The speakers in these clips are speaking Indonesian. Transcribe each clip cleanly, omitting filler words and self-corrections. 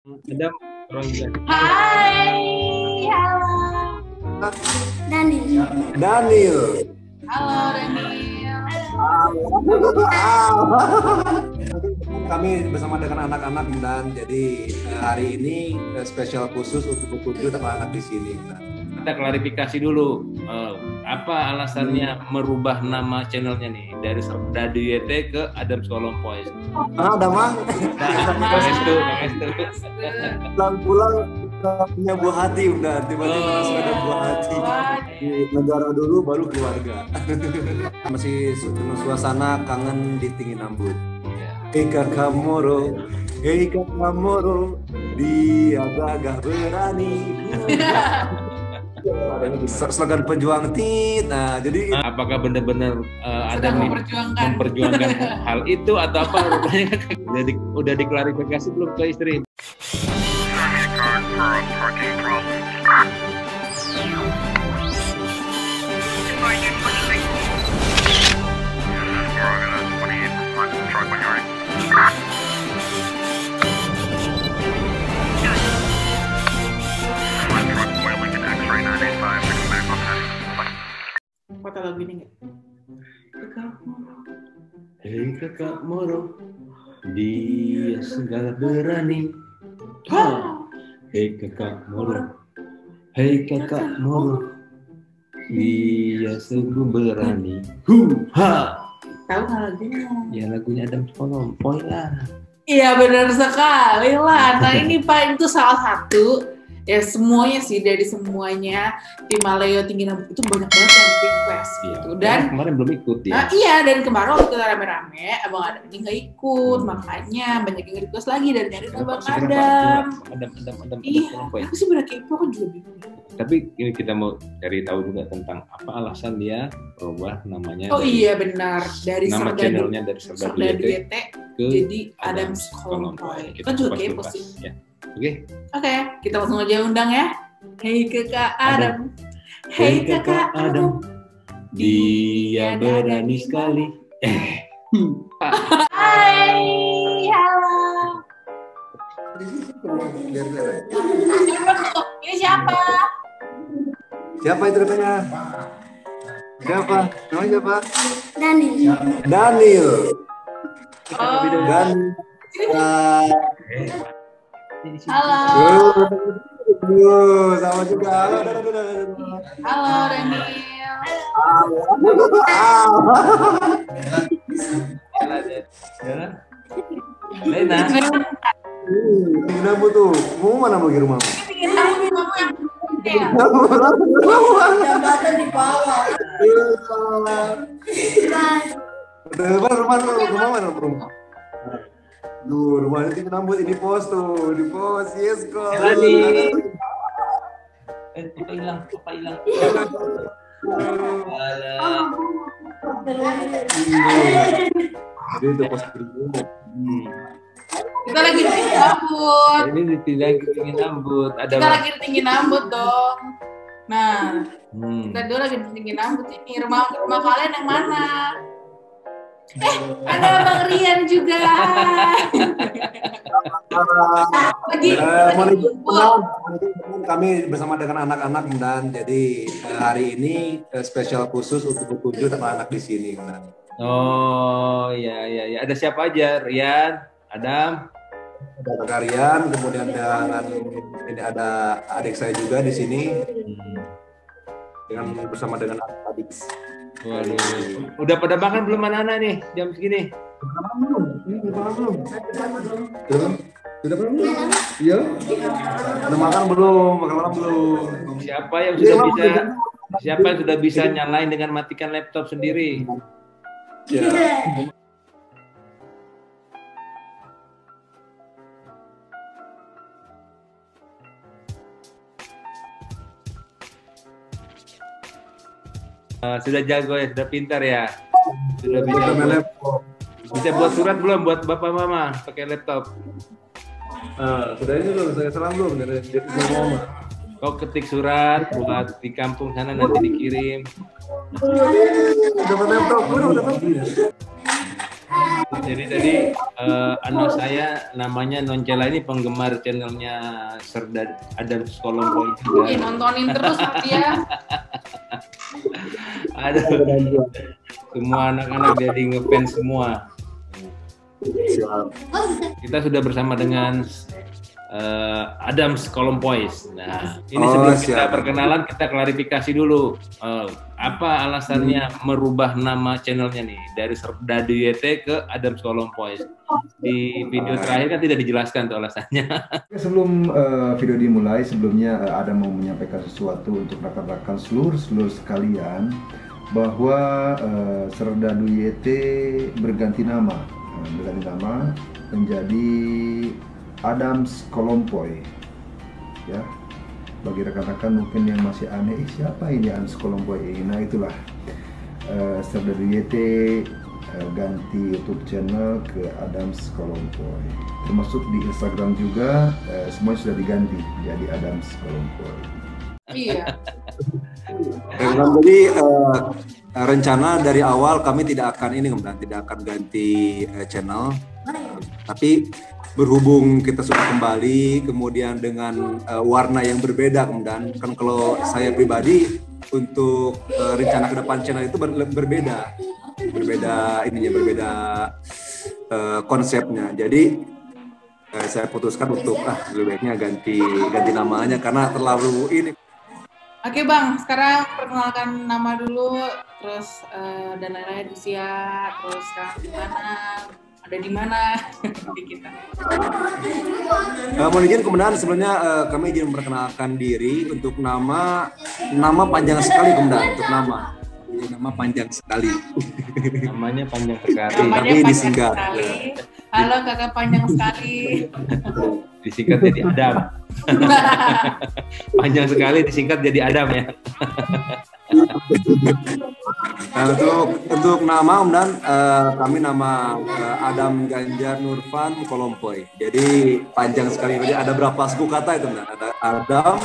Adam, orang juga. Hai, halo. Daniel. Halo, Daniel. Kami bersama dengan anak-anak dan jadi hari ini spesial khusus untuk tujuh anak-anak di sini. Kita klarifikasi dulu, apa alasannya merubah nama channelnya nih dari Dadi YT ke Adam Skolompoy? Ada mang. Pulang punya buah hati udah tiba-tiba langsung ada buah hati. Di negara dulu baru keluarga. Masih suasana kangen di Tinggi Nambut. Hei kakak moro, dia gagah berani. Slogan pejuang tit. Nah, jadi apakah benar-benar ada memperjuangkan hal itu atau apa? Rupanya udah diklarifikasi belum ke istri? Kata lagu ini nggak? Hei kakak moro, dia segala berani. Hei kakak moro, dia sungguh berani. Tahu nggak lagunya? Ya lagunya Adam Skolompoy lah. Iya benar sekali lah. Nah ini Pak itu salah satu ya semuanya sih dari semuanya di Maleo Tinggi Nambut itu banyak banget yang request gitu. Dan kemarin belum ikut ya. Iya dan kemarin waktu kita rame-rame Abang Adam ini nggak ikut, makanya banyak yang request lagi dari Abang Adam. Adam Iya, aku sih benar kepo, aku juga bingung. Tapi ini kita mau cari tahu juga tentang apa alasan dia berubah namanya. Oh iya benar, dari nama channelnya dari Serdadu YT ke jadi Adam Skolompoy. Kita juga kepo sih. Ya. Oke, kita langsung aja undang ya. Hei kakak Adam, hei kakak Adam, dia berani sekali. Hai, halo. Ini siapa? siapa itu katanya? Siapa? Namanya siapa? Daniel. Dan Halo. sama juga. Halo Daniel. Lena. Kenapa tuh? Mau mana lagi rumahmu? Jambatan di bawah. Rumah mana rumah? Duh, rumah itu Nambut ini pos tuh, di pos, yes kok. Apa hilang? Jadi itu pos berikutnya. Kita lagi di Tinggi Nambut. Ini tidak Tinggi Nambut. Kita lagi di Tinggi Nambut dong. Nah, kita dulu lagi di Tinggi Nambut ini. Rumah kalian yang mana? Ada Bang Rian juga. Kami bersama dengan anak-anak dan jadi hari ini spesial khusus untuk tujuh anak-anak di sini. Oh iya. Ada siapa aja? Rian, Adam, ada Rian, kemudian ini ada adik saya juga di sini dengan bersama dengan adik. Waduh. Udah pada makan belum anak-anak nih jam segini? Belum. Sudah belum? Iya. Udah makan belum? Makan malam belum? Siapa yang sudah bisa nyalain dengan matikan laptop sendiri? Ya. Sudah jago ya, sudah pintar ya. Sudah bisa buat surat belum buat bapak mama pakai laptop? Sudah ini belum, saya salam belum dari mama. Kau ketik surat buat di kampung sana nanti dikirim. Udah laptop, udah. Jadi tadi anak saya namanya Noncela ini penggemar channelnya Serdad Adams Kolomboy juga. Nontonin terus dia. Ada semua anak-anak jadi ngefans semua. Kita sudah bersama dengan Adams Kolomboys. Nah, ini sebelum kita perkenalan, kita klarifikasi dulu. Apa alasannya merubah nama channelnya nih dari Serdadu YT ke Adams Kolomboys? Di video terakhir kan tidak dijelaskan tuh alasannya. Sebelum video dimulai, sebelumnya Adam mau menyampaikan sesuatu untuk rekan-rekan seluruh sekalian bahwa Serdadu YT berganti nama menjadi Adams Kolomboy, ya. Bagi rekan-rekan mungkin yang masih aneh, siapa ini Adams Kolomboy ini? Nah, itulah Serdadu YT ganti YouTube channel ke Adams Kolomboy. Termasuk di Instagram juga semuanya sudah diganti jadi Adams Kolomboy. Iya. Jadi rencana dari awal kami tidak akan ganti channel, tapi berhubung kita sudah kembali, kemudian dengan warna yang berbeda, kemudian kan kalau saya pribadi untuk rencana ke depan channel itu berbeda konsepnya. Jadi saya putuskan untuk lebih baiknya ganti namanya karena terlalu ini. Oke Bang, sekarang perkenalkan nama dulu, terus dan lain-lain, usia, terus sekarang di mana di kita. Mohon izin kemudian sebelumnya kami izin memperkenalkan diri untuk nama panjang sekali kemudian untuk nama panjang sekali. Namanya panjang sekali. Tapi disingkat. Halo kakak panjang sekali. Disingkat jadi Adam. Panjang sekali disingkat jadi Adam ya. Nah, untuk nama dan kami nama Adam Ganjar Nurfan Kolomboy. Jadi panjang sekali. Jadi ada berapa suku kata itu? Ada Adam,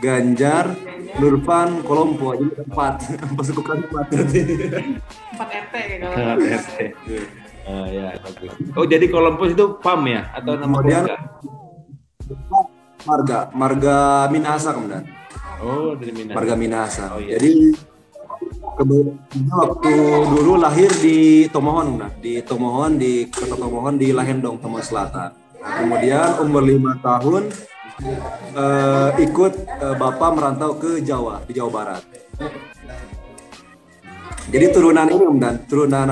Ganjar, Nurfan, Kolomboy. Jadi 4 suku kata. 4 RT kalau. 4 RT. Ya, bagus. Oh, jadi Kolomboy itu PAM ya atau nama keluarga? Marga Minahasa kemudian. Oh, dari Minahasa. Marga Minahasa. Oh, iya. Jadi waktu dulu lahir di Tomohon, di Kota Tomohon di Lahendong, Tomohon Selatan. Kemudian umur 5 tahun ikut bapak merantau ke Jawa, di Jawa Barat. Jadi turunan ini turunan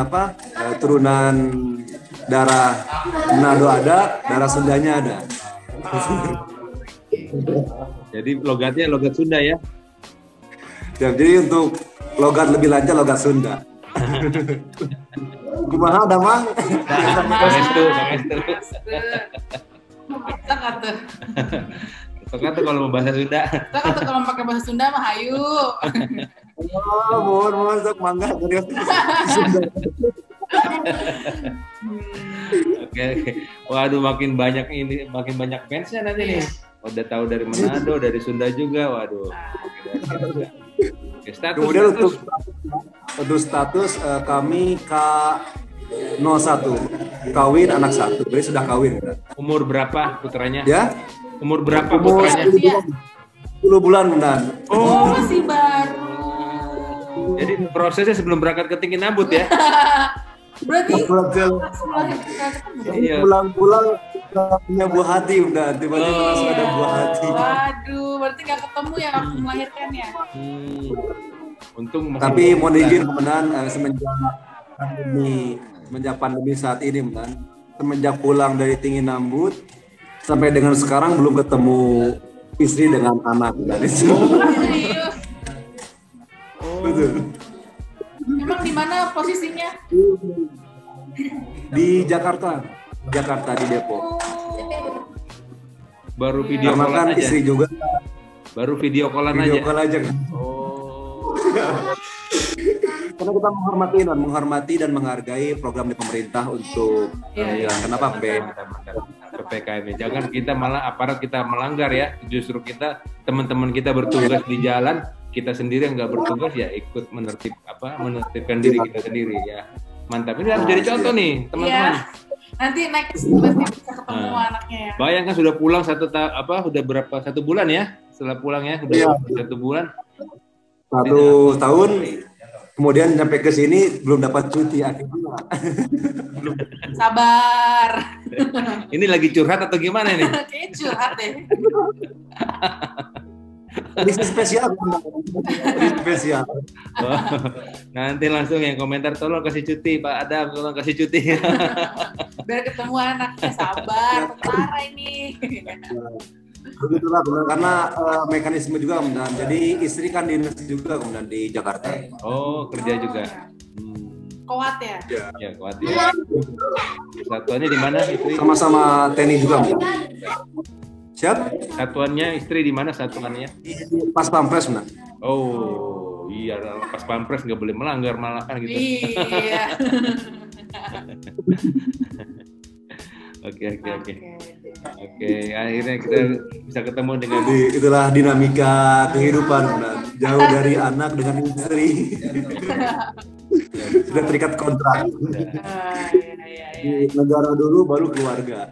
darah Manado ada, darah Sundanya ada. Jadi logatnya logat Sunda ya? Jadi untuk logat lebih lancar logat Sunda. Gimana ada Mang? Pangestu. Kata kalau mau bahasa Sunda. Kata kalau pakai bahasa Sunda mah hayu. Mohon sok mangga dari Sunda. Oke. Waduh, makin banyak fansnya nanti nih. Udah tahu dari Manado, dari Sunda juga. Waduh. Oke, kemudian untuk status kami K01, kawin anak 1. Berarti sudah kawin. Umur berapa putranya? Ya. Umur berapa putranya? 10 bulan benar. Oh, masih baru. Jadi prosesnya sebelum berangkat ke Tinggi Nambut ya? Berarti pulang-pulang punya buah hati udah tiba-tiba langsung ada buah hati. Waduh, berarti nggak ketemu ya waktu melahirkan ya? Untung masih. Tapi mohon izin kemudian semenjak pandemi saat ini semenjak pulang dari Tinggi Nambut sampai dengan sekarang belum ketemu istri dengan anak dari situ. Betul. Emang di mana posisinya? Di Jakarta di Depok. Baru video callan aja. Istri juga. Baru video callan aja. Oh. Karena kita menghormati dan menghargai program di pemerintah untuk kenapa PPKM. Jangan kita malah aparat kita melanggar ya. Justru kita teman-teman kita bertugas di jalan, kita sendiri yang nggak bertugas ya ikut menertibkan diri kita sendiri ya. Mantap, ini harus jadi contoh nih teman-teman. Iya. Nanti next pasti bisa ketemu anaknya ya. Bayangkan sudah pulang udah berapa 1 bulan ya? Setelah pulang ya, udah 1 bulan. 1 tahun, kemudian sampai ke sini belum dapat cuti akhirnya. Sabar. Ini lagi curhat atau gimana nih? Kayaknya curhat deh. Edisi spesial. Edisi spesial. Oh, nanti langsung yang komentar, tolong kasih cuti Pak Adam, tolong kasih cuti. Biar ketemu anaknya, sabar, tentara ini. Begitulah kemudian, karena mekanisme juga kemudian. Jadi istri kan dinas juga kemudian di Jakarta. Oh, kerja juga. Kuat ya? Ya, kuat ya. Satuannya di mana istri? Sama-sama TNI juga kemudian. Siap? Satuannya istri di mana satuannya? Pas Pampres benar. Oh, iya, pas pampres nggak boleh melanggar malah kan gitu. Iya. Oke, akhirnya kita bisa ketemu dengan. Jadi itulah dinamika kehidupan benar. Jauh dari anak dengan istri. Sudah terikat kontrak. Di negara dulu baru keluarga.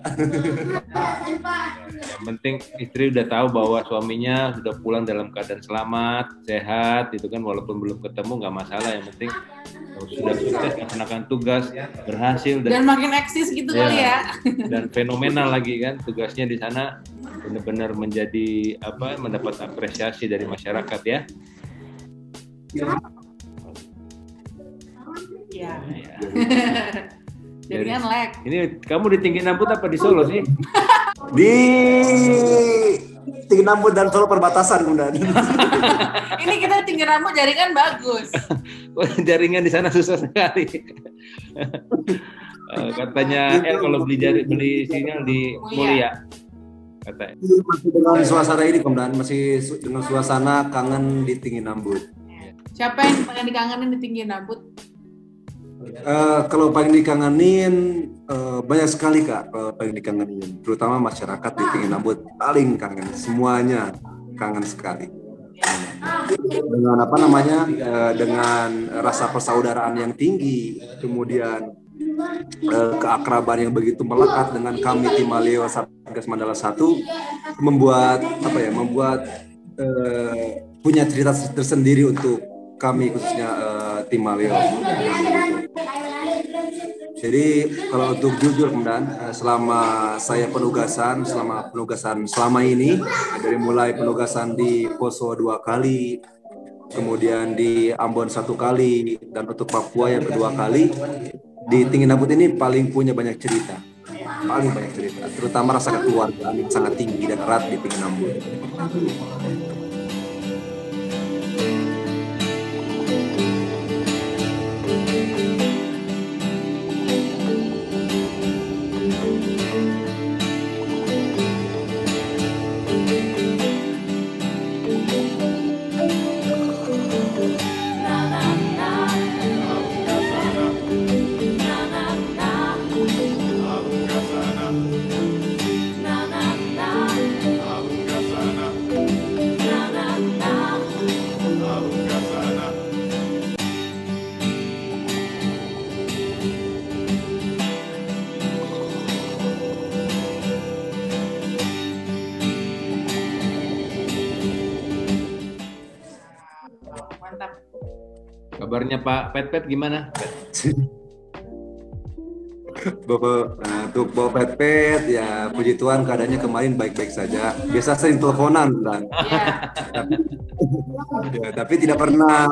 Yang penting istri udah tahu bahwa suaminya sudah pulang dalam keadaan selamat, sehat, itu kan walaupun belum ketemu nggak masalah. Yang penting sudah sukses melaksanakan tugas, berhasil dan makin eksis gitu kali ya. Dan fenomenal lagi kan tugasnya di sana, benar-benar menjadi mendapat apresiasi dari masyarakat ya. Iya. Jadi kan lag. Ini kamu di Tinggi Nambut apa di Solo sih? Di Tinggi Nambut dan Solo perbatasan kemudian. Ini kita Tinggi Nambut jaringan bagus. Jaringan di sana susah sekali. Katanya kalau beli sinyal di Mulia. Katanya. Masih dengan suasana ini kemudian masih dengan suasana kangen di Tinggi Nambut. Siapa yang paling dikangenin di Tinggi Nambut? Kalau paling dikangenin banyak sekali Kak, paling dikangenin, terutama masyarakat di Tinggi Nambut paling kangen, semuanya kangen sekali. Dengan dengan rasa persaudaraan yang tinggi, kemudian keakraban yang begitu melekat dengan kami tim Maleo Satgas Mandala 1 membuat punya cerita tersendiri untuk kami khususnya tim Maleo. Jadi kalau untuk jujur kemudian selama penugasan selama ini, dari mulai penugasan di Poso 2 kali, kemudian di Ambon 1 kali, dan untuk Papua yang kedua kali, di Tinggi Nambut ini paling punya banyak cerita, terutama rasa kekeluargaan yang sangat tinggi dan erat di Tinggi Nambut. Kabarnya Pak Pet gimana? Untuk Bapak Pet ya puji Tuhan keadaannya kemarin baik-baik saja. Biasa sering teleponan dan tapi tidak pernah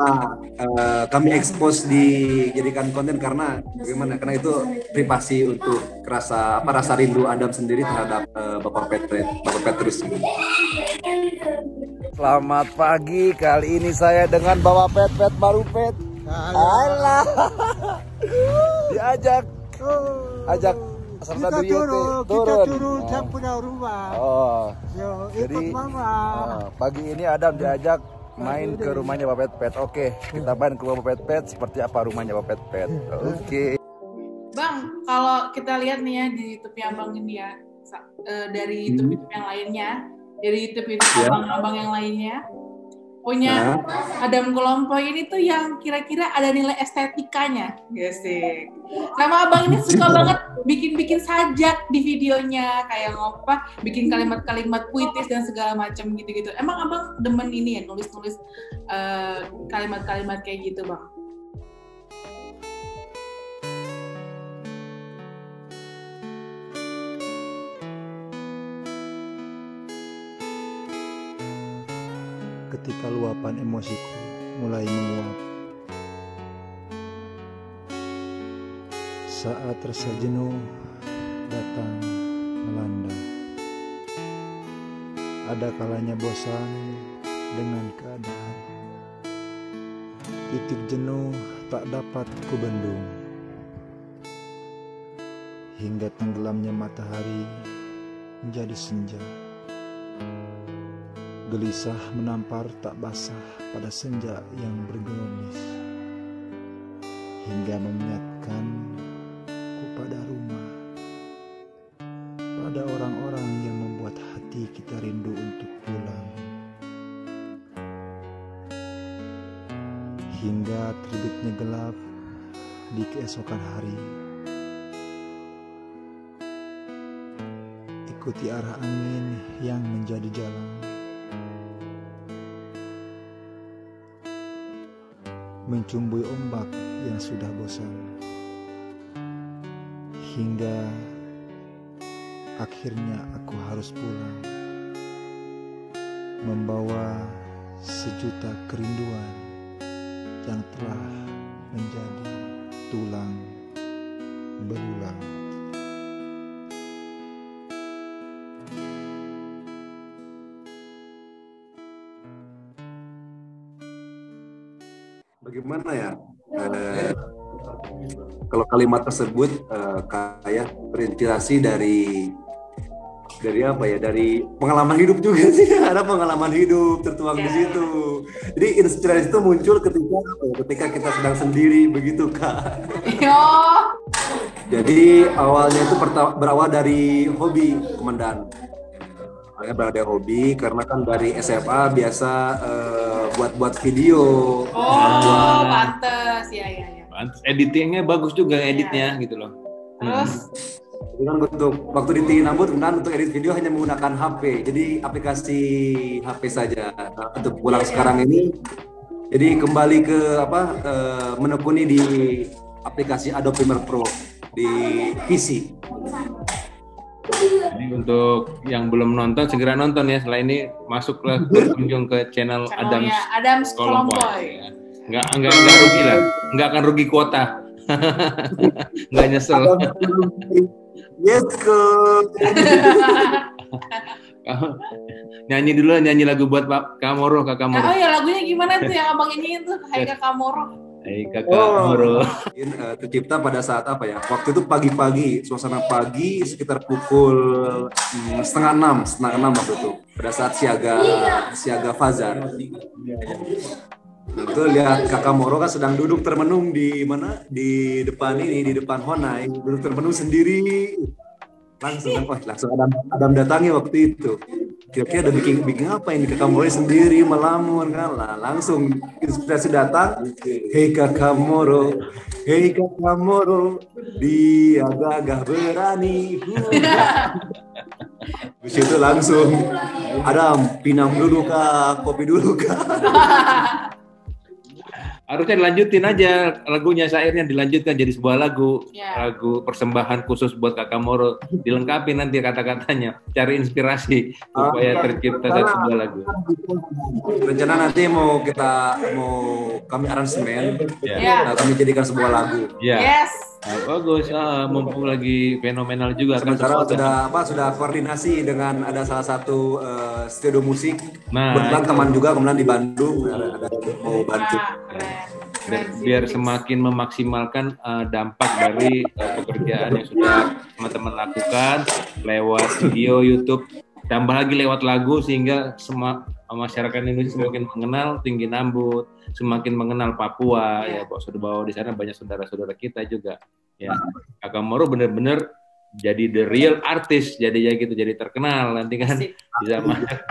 kami expose dijadikan konten karena bagaimana? Karena itu privasi untuk rasa rindu Adam sendiri terhadap Bapak Petrus. Selamat pagi, kali ini saya dengan Bapak Pet baru Pet. Alah. Diajak serta turun. Saya punya rumah. Oh. Yo, Jadi mama. pagi ini Adam diajak main ke rumahnya Bapak Pet. Oke, kita main ke Bapak Pet seperti apa rumahnya Bapak Pet. Oke. Bang, kalau kita lihat nih ya di YouTube Abang ini ya, dari YouTube yang lainnya, dari YouTube abang-abang yang lainnya, punya Adam Kolompoy ini tuh yang kira-kira ada nilai estetikanya, ya sih. Sama abang ini suka banget bikin sajak di videonya, kayak bikin kalimat-kalimat puitis dan segala macam gitu-gitu. Emang abang demen ini ya, nulis-nulis kalimat-kalimat kayak gitu, bang? Ketika luapan emosiku mulai menguap, saat rasa jenuh datang melanda, ada kalanya bosan dengan keadaan, titik jenuh tak dapat kubendung, hingga tenggelamnya matahari menjadi senja. Gelisah menampar tak basah pada senja yang bergemis, hingga mengingatkanku pada rumah, pada orang-orang yang membuat hati kita rindu untuk pulang. Hingga terbitnya gelap di keesokan hari, ikuti arah angin yang menjadi jalan, mencumbui ombak yang sudah bosan, hingga akhirnya aku harus pulang, membawa sejuta kerinduan yang telah menjadi tulang belulang. Bagaimana ya? Kalau kalimat tersebut kayak terinspirasi dari apa ya? Dari pengalaman hidup juga sih. Ada pengalaman hidup tertuang di situ. Jadi inspirasi itu muncul ketika kita sedang sendiri begitu, Kak. Jadi awalnya itu berawal dari hobi, Komandan. Berada hobi karena kan dari SMA biasa buat video. Pantes ya. Pantes, editingnya bagus juga editnya gitu loh. Terus Jadi kan untuk waktu di Tinggi Nambut kemudian untuk edit video hanya menggunakan HP. Jadi aplikasi HP saja. Nah, untuk pulang sekarang ini jadi kembali ke menekuni di aplikasi Adobe Premiere Pro di PC. Jadi untuk yang belum nonton segera nonton ya. Setelah ini masuklah berkunjung ke channel Adams Kolompoy. Nggak rugi lah, nggak akan rugi kuota. Nggak nyesel. Yes, nyanyi lagu buat Pak Kamoro, Kakak Moro. Oh ya, lagunya gimana tuh yang abang nyanyiin tuh? Hai Kakak Moro. Hai Kakak Moro. Tercipta pada saat apa ya? Waktu itu pagi-pagi, suasana pagi sekitar pukul 5:30 waktu itu. Pada saat siaga fajar. Nah, itu lihat Kakak Moro kan sedang duduk termenung di mana? Di depan Honai, duduk termenung sendiri. Langsung Adam datangi waktu itu. Kira-kira ada bikin apa ini Kakak Moro sendiri melamun kan lah. Langsung inspirasi datang. Hei Kakak Moro, dia gagah berani. Di situ langsung Adam pinam dulu Kak, kopi dulu Kak. Harusnya dilanjutin aja lagunya, syairnya dilanjutkan jadi sebuah lagu, lagu persembahan khusus buat Kakak Moro, dilengkapi nanti kata-katanya, cari inspirasi supaya tercipta sebuah lagu. Rencana nanti mau kami aransemen, kami jadikan sebuah lagu. Yes. Nah, bagus, mumpung lagi fenomenal juga. Sementara sudah koordinasi dengan ada salah satu studio musik, kebetulan teman juga kemudian di Bandung ada mau bantu. Biar semakin memaksimalkan dampak dari pekerjaan yang sudah teman-teman lakukan lewat video YouTube, tambah lagi lewat lagu, sehingga semua masyarakat Indonesia semakin mengenal Tinggi Nambut, semakin mengenal Papua ya, bahwa di sana banyak saudara-saudara kita juga ya. Kakak Moro benar-benar jadi the real artist, jadi gitu, jadi terkenal nanti kan bisa masak.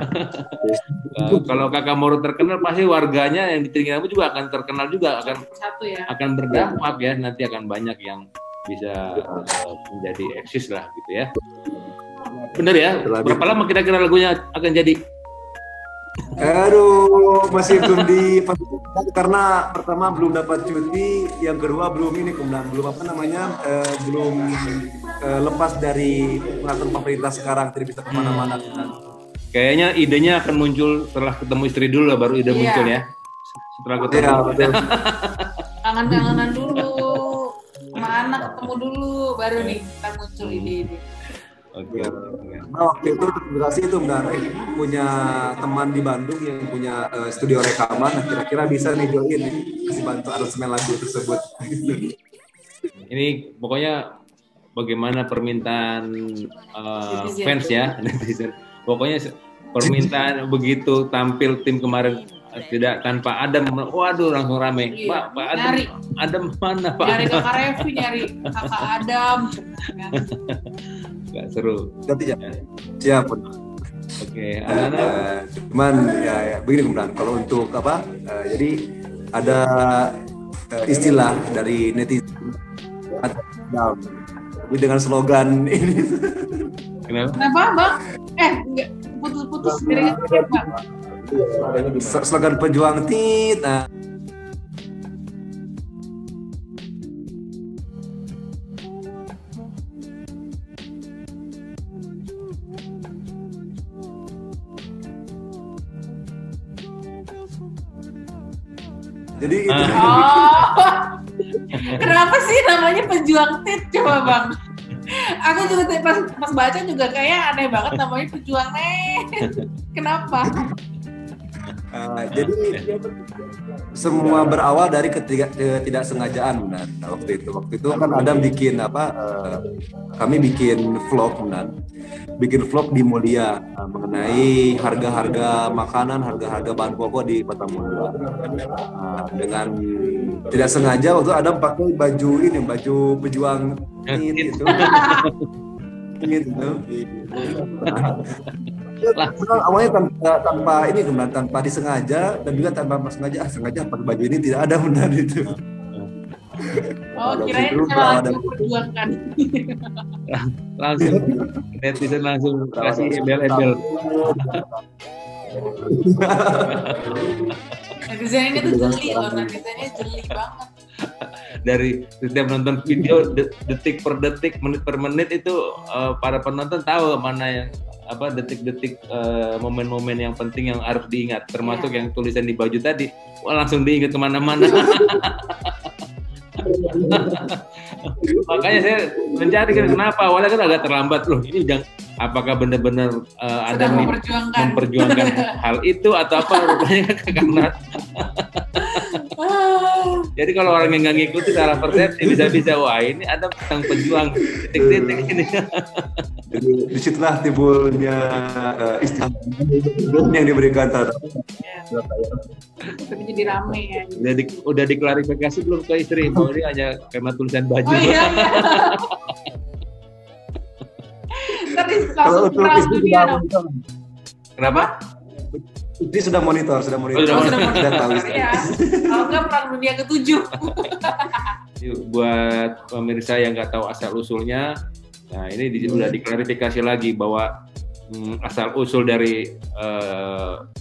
Kalau Kakak Moro terkenal, pasti warganya yang di Tringinapu juga akan terkenal juga, akan berdampak ya, nanti akan banyak yang bisa menjadi eksis lah gitu ya. Bener ya? Berapa lama kira-kira lagunya akan jadi? Aduh, masih belum karena pertama belum dapat cuti, yang kedua belum belum lepas dari peraturan pemerintah sekarang, tidak bisa kemana-mana. Kayaknya idenya akan muncul setelah ketemu istri dulu lah, baru ide muncul ya. Setelah ketemu. Kangen-kangenan dulu, sama anak ketemu dulu, baru nih kita muncul ide-ide. Oke. Nah, waktu itu berhasil itu benar punya teman di Bandung yang punya studio rekaman, kira-kira bisa nih join kasih bantu aransemen lagu tersebut. Ini pokoknya bagaimana permintaan fans ya, netizen. Pokoknya permintaan begitu tampil tim kemarin tidak tanpa Adam, waduh langsung rame. Iya, Pak Adam mana Pak? Nyari Kakak Revi, nyari Kakak Adam. Gak seru. Ganti ya. Siap. Oke. Cuman ya begini kemudian kalau untuk apa? Jadi ada istilah dari netizen down. Tapi dengan slogan ini. Kenapa Bang? Enggak putus-putus dari Bang. Slogan pejuang tit. Nah. Jadi itu. Kenapa sih namanya pejuang tit, coba Bang? Aku juga pas baca juga kayak aneh banget namanya pejuang Kenapa? Jadi semua berawal dari ketidaksengajaan, benar. Waktu itu kan Adam bikin kami bikin vlog, benar. Bikin vlog di Mulia mengenai harga-harga makanan, harga-harga bahan pokok di Kota Mulia. Dengan tidak sengaja waktu Adam pakai baju pejuang ini gitu. Awalnya tanpa disengaja dan juga tanpa sengaja pakai baju ini tidak ada benar itu. Oh, kirain salah perjuangkan. Langsung netizen langsung kasih embel-embel. Netizennya tuh jeli loh, netizennya jeli banget. Dari setiap nonton video detik per detik, menit per menit itu para penonton tahu mana yang detik-detik momen-momen yang penting yang harus diingat, termasuk yang tulisan di baju tadi. Wah, langsung diingat kemana-mana. Makanya saya mencari kenapa awalnya kan agak terlambat loh. Ini apakah benar-benar ada memperjuangkan hal itu atau apa? Rupanya karena jadi kalau orang yang nggak ngikuti salah persepsi bisa-bisa wah ini ada tentang pejuang titik-titik ini. Jadi disitulah timbulnya istilah yang diberikan terhadap. Tapi jadi rame ya. Udah diklarifikasi belum ke istri bahwa ini hanya karena tulisan baju. Oh, iya. Tadi langsung perang dunia dong. Kenapa? Istri sudah monitor. Sudah tahu. Ya. Kalau nggak perang dunia ke-7. Buat pemirsa yang nggak tahu asal usulnya, nah ini sudah diklarifikasi lagi bahwa asal usul dari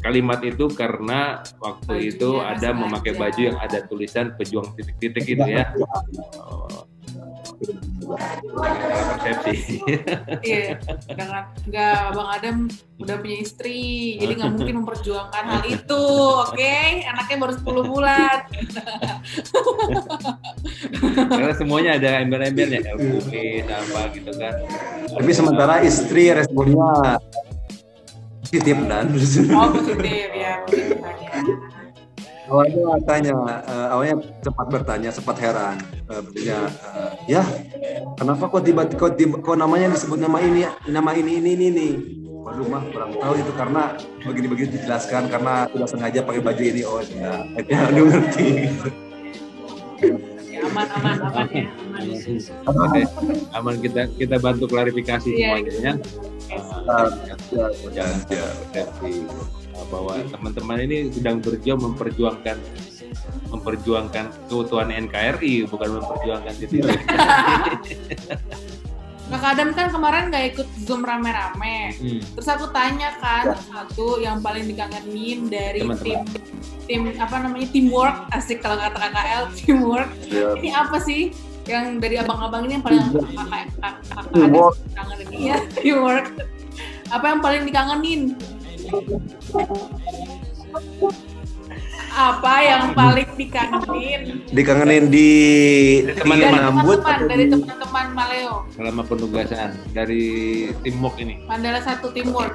kalimat itu karena waktu itu ada memakai baju yang ada tulisan pejuang titik-titik itu ya. Persepsi. Iya, nggak Bang Adam udah punya istri, jadi nggak mungkin memperjuangkan hal itu, oke? Anaknya baru 10 bulan. Karena semuanya ada embel-embelnya, LPP, apa gitu kan. Tapi sementara istri responnya positif dan. Oh positif ya, positif aja. Awalnya sempat heran, bertanya, ya kenapa kok namanya disebut nama ini. Waduh mah kurang tahu itu karena begini dijelaskan karena tidak sengaja pakai baju ini. Oh ya, akhirnya udah ngerti. aman ya. Aman, kita bantu klarifikasi semuanya ya. Bahwa teman-teman ini sedang berjuang memperjuangkan keutuhan NKRI, bukan memperjuangkan diri. Kak Adam kan kemarin nggak ikut Zoom rame-rame. Terus aku tanya kan satu yang paling dikangenin dari tim apa namanya, teamwork, asik kalau kata KKL, teamwork. Ini apa sih yang dari abang-abang ini yang paling kakak Adam kangenin? Iya, teamwork. Apa yang paling dikangenin? Apa yang paling dikangenin? Dikangenin di dari teman-teman Maleo selama penugasan dari teamwork ini. Mandala 1 teamwork.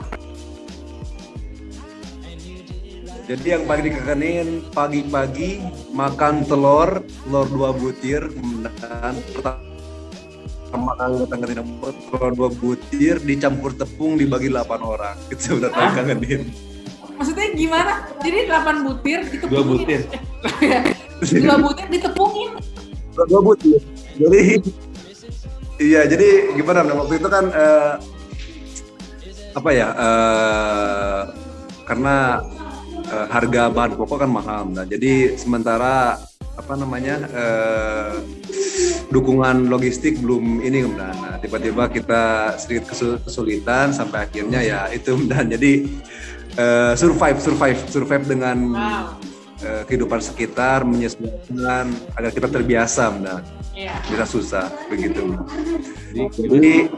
Jadi yang paling dikangenin pagi-pagi makan telur 2 butir, dan pertama kali kangenin telur 2 butir dicampur tepung dibagi 8 orang. Itu udah paling kangenin. Maksudnya gimana? Jadi 8 butir ditepungin. 2 butir. 2 butir ditepungin. 2 butir. Jadi gimana? Waktu itu kan karena harga bahan pokok kan mahal. Nah, jadi sementara dukungan logistik belum ini kemudian. Nah, tiba-tiba kita sedikit kesulitan sampai akhirnya ya itu dan jadi survive dengan kehidupan sekitar, menyesuaikan agar kita terbiasa, tidak susah begitu. Jadi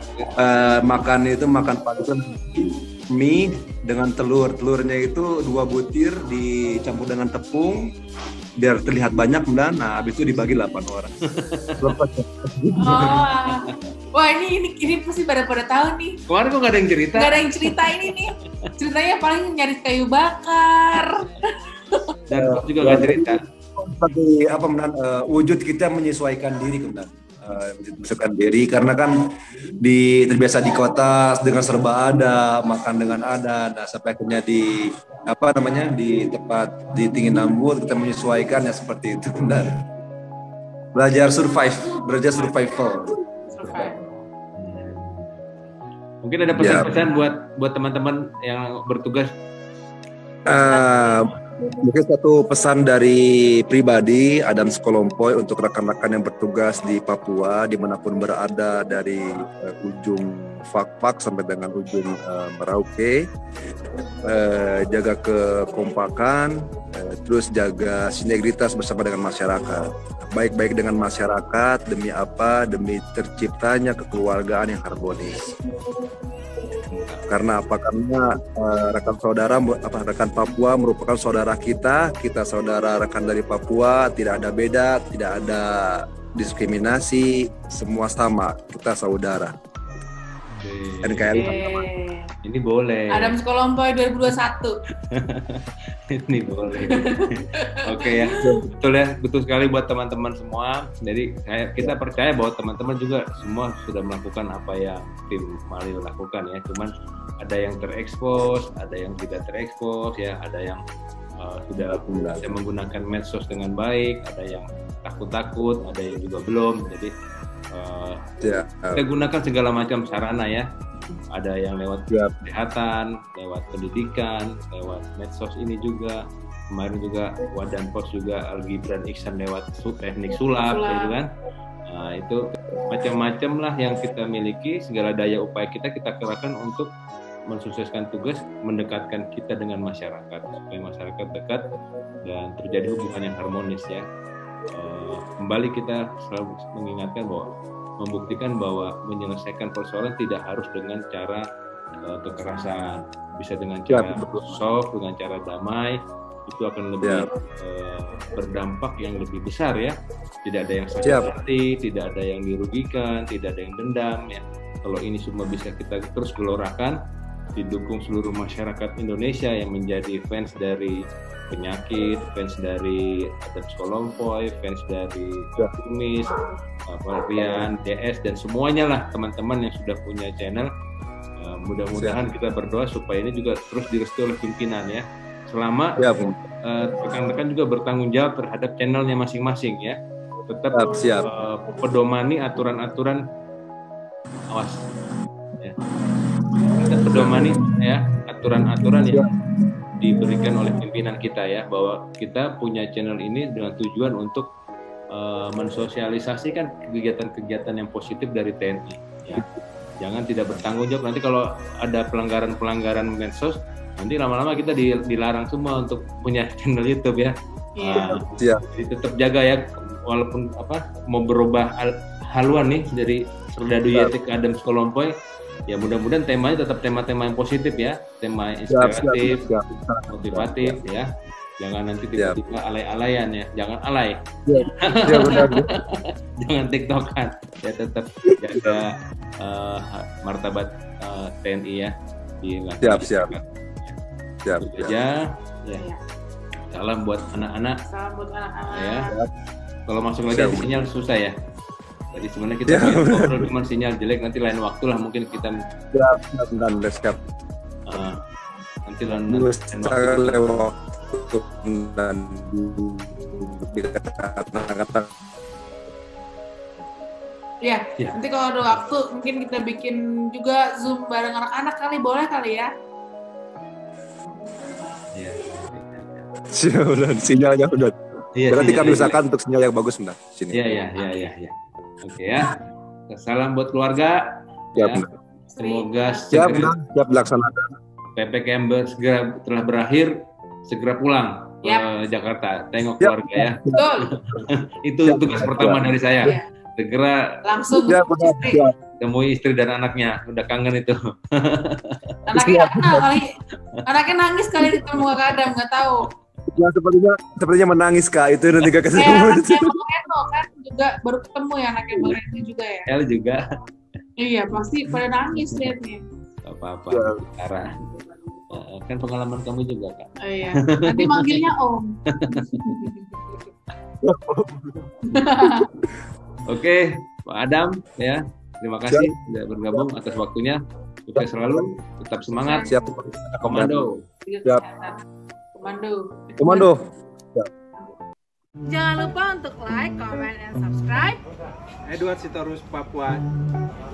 makan pagi itu mie dengan telurnya itu 2 butir dicampur dengan tepung biar terlihat banyak, nah habis itu dibagi 8 orang. Wah ini pasti pada tahu nih. Kemarin kok nggak ada yang cerita? Nggak ada yang cerita ini nih. Ceritanya paling nyari kayu bakar. Dan juga nggak cerita. Seperti wujud kita menyesuaikan diri menyesuaikan diri karena kan terbiasa di kota dengan serba ada, makan dengan ada, nah sampai akhirnya di tempat di tinggi Nambur kita menyesuaikan ya seperti itu benar. Belajar survival. Mungkin ada pesan-pesan buat teman-teman yang bertugas. Mungkin satu pesan dari pribadi Adam Kolompoy untuk rekan-rekan yang bertugas di Papua dimanapun berada dari ujung Fak-Fak sampai dengan ujung Merauke, jaga kekompakan, terus jaga sinergitas bersama dengan masyarakat. Baik-baik dengan masyarakat demi apa? Demi terciptanya kekeluargaan yang harmonis. Karena apa? Karena rekan Papua merupakan saudara kita saudara rekan dari Papua, tidak ada beda, tidak ada diskriminasi, semua sama, kita saudara. NKRI ini boleh. Adam Kolompoy 2021. Ini boleh. Oke ya, betul sekali buat teman-teman semua. Jadi kita percaya bahwa teman-teman juga semua sudah melakukan apa yang tim Maleo lakukan ya. Cuman ada yang terekspos, ada yang tidak terekspos ya, ada yang sudah menggunakan medsos dengan baik, ada yang takut-takut, ada yang juga belum. Jadi kita gunakan segala macam sarana ya. Ada yang lewat kesehatan, lewat pendidikan, lewat medsos ini juga. Kemarin juga Wadan Pos juga Al-Gibran Iksan lewat teknik sulap. Gitu kan. Nah, itu macam-macam lah yang kita miliki, segala daya upaya kita kerahkan untuk mensukseskan tugas, mendekatkan kita dengan masyarakat supaya masyarakat dekat dan terjadi hubungan yang harmonis ya. Kembali kita selalu mengingatkan bahwa membuktikan bahwa menyelesaikan persoalan tidak harus dengan cara kekerasan, bisa dengan cara soft, dengan cara damai, itu akan lebih berdampak yang lebih besar ya. Tidak ada yang sakit hati, tidak ada yang dirugikan, tidak ada yang dendam ya. Kalau ini semua bisa kita terus gelorakan, didukung seluruh masyarakat Indonesia yang menjadi fans dari penyakit, fans dari Adam Kolompoy, fans dari Kumis, Rian, DS dan semuanya lah teman-teman yang sudah punya channel. Mudah-mudahan kita berdoa supaya ini juga terus direstui oleh pimpinan ya. Selama rekan-rekan juga bertanggung jawab terhadap channelnya masing-masing ya. tetap siap. Pedomani aturan-aturan, awas ya. Kita pedomani ya aturan-aturan yang diberikan oleh pimpinan kita ya, bahwa kita punya channel ini dengan tujuan untuk mensosialisasikan kegiatan-kegiatan yang positif dari TNI ya. Jangan tidak bertanggung jawab, nanti kalau ada pelanggaran medsos nanti lama-lama kita dilarang semua untuk punya channel YouTube ya. Jadi tetap jaga ya, walaupun mau berubah haluan nih dari Serdadu YT ke Adams Kolompoy, ya mudah-mudahan temanya tetap tema-tema yang positif ya, tema inspiratif, motivatif ya. Jangan nanti tiba-tiba alay-alayan ya, jangan alay. Jangan tiktokan, ya tetap jaga martabat TNI ya. Siap. Ya. Salam buat anak-anak. Ya. Kalau masuk lagi sinyal susah ya. Jadi sebenarnya kita ngobrol cuma sinyal jelek, nanti lain waktu lah mungkin kita. Siap. Nanti lain waktu. Dan ya, nanti kalau ada waktu mungkin kita bikin juga Zoom bareng anak-anak boleh kali ya. Iya. Udah sinyalnya udah. Berarti kami usahakan untuk sinyal yang bagus benar sini. Iya. Oke ya. Salam buat keluarga. Ya. Semoga siap dilaksanakan. PPKM segera telah berakhir, segera pulang ke Jakarta, tengok keluarga ya. Betul. Itu tugas pertama dari saya. Segera langsung temui istri dan anaknya, udah kangen itu. Anaknya nangis kali ketemu Kak Adam, nggak tahu. Ya sepertinya menangis Kak, itu nanti gak ketemu. Anaknya Bang Reno kan juga baru ketemu ya, anaknya Bang Reno juga ya. El juga. Iya pasti pada nangis liatnya. Gak apa-apa, Sarah. Kan pengalaman kamu juga Kak. Oh iya, nanti manggilnya Om. Oke, Pak Adam ya, terima kasih sudah bergabung atas waktunya. Sukses selalu, tetap semangat. Siap. Komando. Siap. Komando. Siap. Jangan lupa untuk like, comment, dan subscribe Edward Sitorus Papua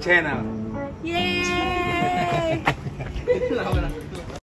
Channel. Yeay.